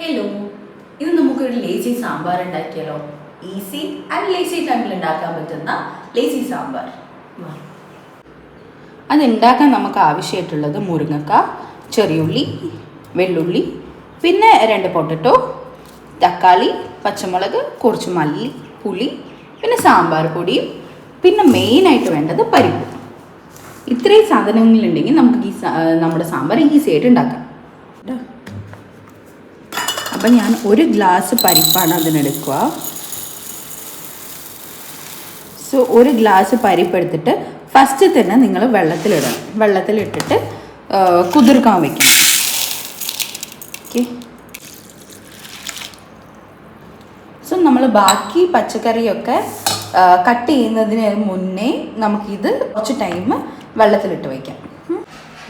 Hello, ഇത് നമുക്കൊരു lazy sambar ഉണ്ടാക്കിയാലോ? ഈസി ആൻഡ് ലേസി ടൈമിൽ ഉണ്ടാക്കാൻ പറ്റുന്ന ലേസി സാമ്പാർ. അതുണ്ടാക്കാൻ നമുക്ക് ആവശ്യമായിട്ടുള്ളത് മുരിങ്ങക്ക, ചെറിയുള്ളി, വെള്ളുള്ളി, പിന്നെ 2 പൊട്ടറ്റോ, തക്കാളി, പച്ചമുളക്, കുറച്ച് മല്ലി, പുളി, പിന്നെ സാമ്പാർ പൊടിയും, പിന്നെ മെയിനായിട്ട് വേണ്ടത് പരിപ്പ്. ഇത്രയും സാധനങ്ങളുണ്ടെങ്കിൽ നമുക്ക് നമ്മുടെ സാമ്പാർ ഈസി ആയിട്ട് ഉണ്ടാക്കാം. അപ്പം ഞാൻ 1 ഗ്ലാസ് പരിപ്പാണ് അതിനെടുക്കുക. സോ 1 ഗ്ലാസ് പരിപ്പ് എടുത്തിട്ട് ഫസ്റ്റ് തന്നെ നിങ്ങൾ വെള്ളത്തിലിടണം. വെള്ളത്തിലിട്ടിട്ട് കുതിർക്കാൻ വയ്ക്കും. ഓക്കെ. സോ നമ്മൾ ബാക്കി പച്ചക്കറിയൊക്കെ കട്ട് ചെയ്യുന്നതിന് മുന്നേ നമുക്കിത് കുറച്ച് ടൈം വെള്ളത്തിലിട്ട് വയ്ക്കാം.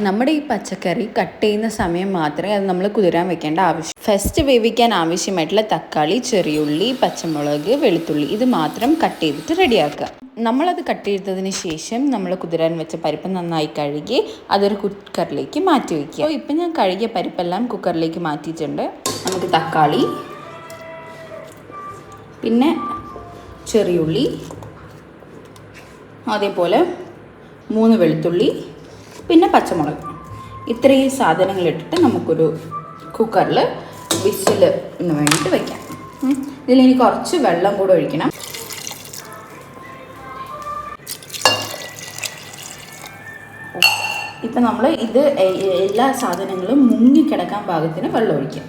നമ്മുടെ ഈ പച്ചക്കറി കട്ട് ചെയ്യുന്ന സമയം മാത്രമേ അത് നമ്മൾ കുതിരാൻ വെക്കേണ്ട ആവശ്യം. ഫസ്റ്റ് വേവിക്കാൻ ആവശ്യമായിട്ടുള്ള തക്കാളി, ചെറിയുള്ളി, പച്ചമുളക്, വെളുത്തുള്ളി ഇത് മാത്രം കട്ട് ചെയ്തിട്ട് റെഡിയാക്കുക. നമ്മളത് കട്ട് ചെയ്തതിന് ശേഷം നമ്മൾ കുതിരാൻ വെച്ച പരിപ്പ് നന്നായി കഴുകി അതൊരു കുക്കറിലേക്ക് മാറ്റി വയ്ക്കുക. അപ്പോൾ ഇപ്പം ഞാൻ കഴുകിയ പരിപ്പെല്ലാം കുക്കറിലേക്ക് മാറ്റിയിട്ടുണ്ട്. നമുക്ക് തക്കാളി, പിന്നെ ചെറിയുള്ളി, അതേപോലെ 3 വെളുത്തുള്ളി, പിന്നെ പച്ചമുളക്, ഇത്രയും സാധനങ്ങളിട്ടിട്ട് നമുക്കൊരു കുക്കറിൽ വിസിലിന് വേണ്ടിയിട്ട് വയ്ക്കാം. ഇതിലിനി കുറച്ച് വെള്ളം കൂടെ ഒഴിക്കണം. ഇപ്പം നമ്മൾ ഇത് എല്ലാ സാധനങ്ങളും മുങ്ങിക്കിടക്കാൻ പാകത്തിന് വെള്ളം ഒഴിക്കാം.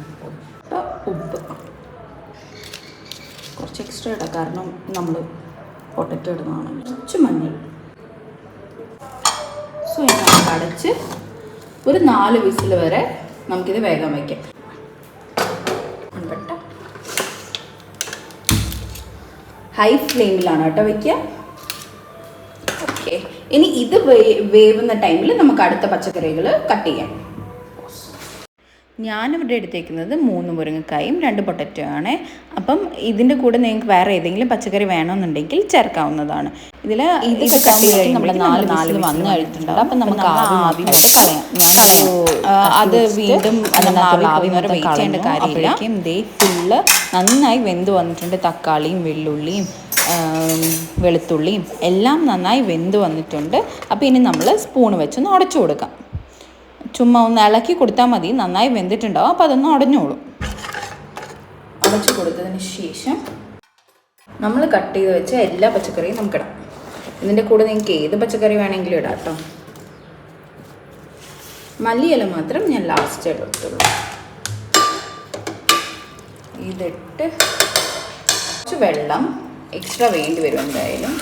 അപ്പോൾ ഉപ്പ് കുറച്ച് എക്സ്ട്രാ ഇടാം, കാരണം നമ്മൾ പൊട്ടറ്റോ ഇടുന്നതാണ്. കുറച്ച് മഞ്ഞൾ. സോ നമുക്ക് അടച്ച് ഒരു 4 വിസിൽ വരെ നമുക്കിത് വേഗം വയ്ക്കാം. ഹൈ ഫ്ലെയിമിലാണ് കേട്ടോ വയ്ക്കുക. ഓക്കെ. ഇനി ഇത് വേവുന്ന ടൈമിൽ നമുക്ക് അടുത്ത പച്ചക്കറികൾ കട്ട് ചെയ്യാം. ഞാനിവിടെ എടുത്തേക്കുന്നത് 3 മുരിങ്ങക്കായും 2 പൊട്ടറ്റോ ആണ്. അപ്പം ഇതിൻ്റെ കൂടെ നിങ്ങൾക്ക് വേറെ ഏതെങ്കിലും പച്ചക്കറി വേണമെന്നുണ്ടെങ്കിൽ ചേർക്കാവുന്നതാണ്. ഇത് കട്ട് ചെയ്ത് നമ്മൾ 4 വന്ന് കഴിഞ്ഞിട്ടുണ്ടാവും. അപ്പം നമുക്ക് ആവി അത് വീണ്ടും ആവി വരെ വെയിറ്റ് ചെയ്യേണ്ട കാര്യമില്ല. ഇതേ ഫുള്ള് നന്നായി വെന്ത് വന്നിട്ടുണ്ട്. തക്കാളിയും വെള്ളുള്ളിയും വെളുത്തുള്ളിയും എല്ലാം നന്നായി വെന്ത് വന്നിട്ടുണ്ട്. അപ്പോൾ ഇനി നമ്മൾ സ്പൂൺ വെച്ചൊന്ന് ഉടച്ചു കൊടുക്കാം. ചുമ്മാ ഒന്ന് ഇളക്കി കൊടുത്താൽ മതി, നന്നായി വെന്തിട്ടുണ്ടാവും. അപ്പോൾ അതൊന്ന് ഉടഞ്ഞോളും. ഉടച്ചു കൊടുത്തതിന് ശേഷം നമ്മൾ കട്ട് ചെയ്ത് വെച്ച എല്ലാ പച്ചക്കറിയും നമുക്കിടാം. ഇതിൻ്റെ കൂടെ നിങ്ങൾക്ക് ഏത് പച്ചക്കറി വേണമെങ്കിലും ഇടാം കേട്ടോ. മല്ലിയില മാത്രം ഞാൻ ലാസ്റ്റ് എടുത്തുള്ളൂ. ഇതിട്ട് കുറച്ച് വെള്ളം എക്സ്ട്രാ വേണ്ടി വരും എന്തായാലും.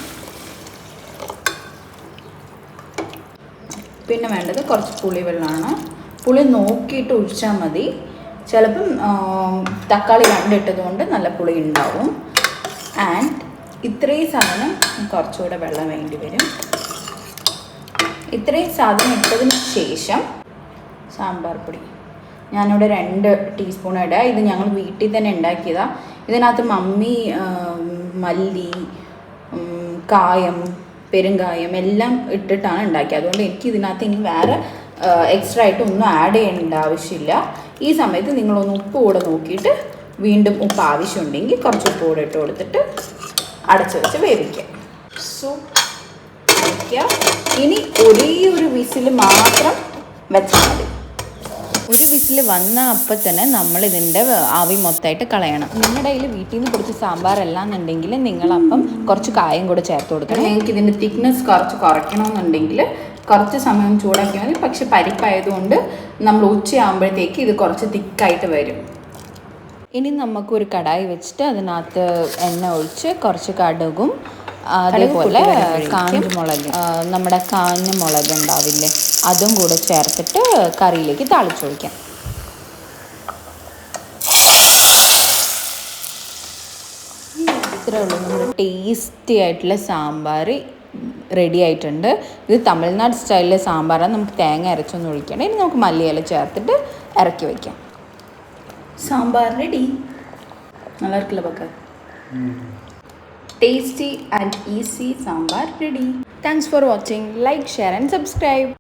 പിന്നെ വേണ്ടത് കുറച്ച് പുളിവെള്ളമാണ്. പുളി നോക്കിയിട്ട് ഒഴിച്ചാൽ മതി. ചിലപ്പം തക്കാളി 2 ഇട്ടതുകൊണ്ട് നല്ല പുളി ഉണ്ടാവും. ആൻഡ് ഇത്രയും സാധനം കുറച്ചുകൂടെ വെള്ളം വേണ്ടി വരും. ഇത്രയും സാധനം ഇട്ടതിന് ശേഷം സാമ്പാർ പൊടി ഞാനിവിടെ 2 ടീസ്പൂൺ ഇടാം. ഇത് ഞങ്ങൾ വീട്ടിൽ തന്നെ ഉണ്ടാക്കിയതാണ്. ഇതിനകത്ത് മമ്മി മല്ലി, കായം, പെരുങ്കായം എല്ലാം ഇട്ടിട്ടാണ് ഉണ്ടാക്കിയത്. അതുകൊണ്ട് എനിക്ക് ഇതിനകത്ത് ഇനി വേറെ എക്സ്ട്രാ ആയിട്ട് ഒന്നും ആഡ് ചെയ്യേണ്ട ആവശ്യമില്ല. ഈ സമയത്ത് നിങ്ങളൊന്ന് ഉപ്പ് കൂടെ നോക്കിയിട്ട് വീണ്ടും ഉപ്പ് ആവശ്യമുണ്ടെങ്കിൽ കുറച്ച് ഉപ്പ് കൂടെ ഇട്ട് കൊടുത്തിട്ട് അടച്ച് വെച്ച് വേവിക്കുക. സോ വയ്ക്കുക. ഇനി ഒരേ ഒരു വിസിൽ മാത്രം വെച്ചാൽ മതി. ഒരു വിസിൽ വന്ന അപ്പം തന്നെ നമ്മളിതിൻ്റെ ആവി മൊത്തമായിട്ട് കളയണം. നിങ്ങളുടെ കയ്യിൽ വീട്ടിൽ നിന്ന് കുറച്ച് സാമ്പാറല്ല എന്നുണ്ടെങ്കിൽ നിങ്ങളപ്പം കുറച്ച് കായം കൂടെ ചേർത്ത് കൊടുക്കണം. നിങ്ങൾക്ക് ഇതിൻ്റെ തിക്നെസ് കുറച്ച് കുറയ്ക്കണമെന്നുണ്ടെങ്കിൽ കുറച്ച് സമയം ചൂടാക്കി മതി. പക്ഷെ പരിപ്പായതുകൊണ്ട് നമ്മൾ ഉച്ചയാകുമ്പോഴത്തേക്ക് ഇത് കുറച്ച് തിക്കായിട്ട് വരും. ഇനി നമുക്കൊരു കടായി വെച്ചിട്ട് അതിനകത്ത് എണ്ണ ഒഴിച്ച് കുറച്ച് കടുകും അതേപോലെ കാഞ്ഞമുളക്, നമ്മുടെ കാഞ്ഞ മുളക് ഉണ്ടാവില്ലേ, അതും കൂടെ ചേർത്തിട്ട് കറിയിലേക്ക് താളിച്ചൊഴിക്കാം. ഇത്രയേ ഉള്ളൂ. നമ്മുടെ ടേസ്റ്റി ആയിട്ടുള്ള സാമ്പാർ റെഡി ആയിട്ടുണ്ട്. ഇത് തമിഴ്നാട് സ്റ്റൈലിലെ സാമ്പാറാണ്. നമുക്ക് തേങ്ങ അരച്ചൊന്നും ഒഴിക്കണ്ട. ഇനി നമുക്ക് മല്ലിയില ചേർത്തിട്ട് ഇറക്കി വയ്ക്കാം. സാമ്പാർ റെഡി. നല്ല ഇരിക്കില്ല പക്ക. Tasty and easy sambar ready. Thanks for watching. Like, share and subscribe.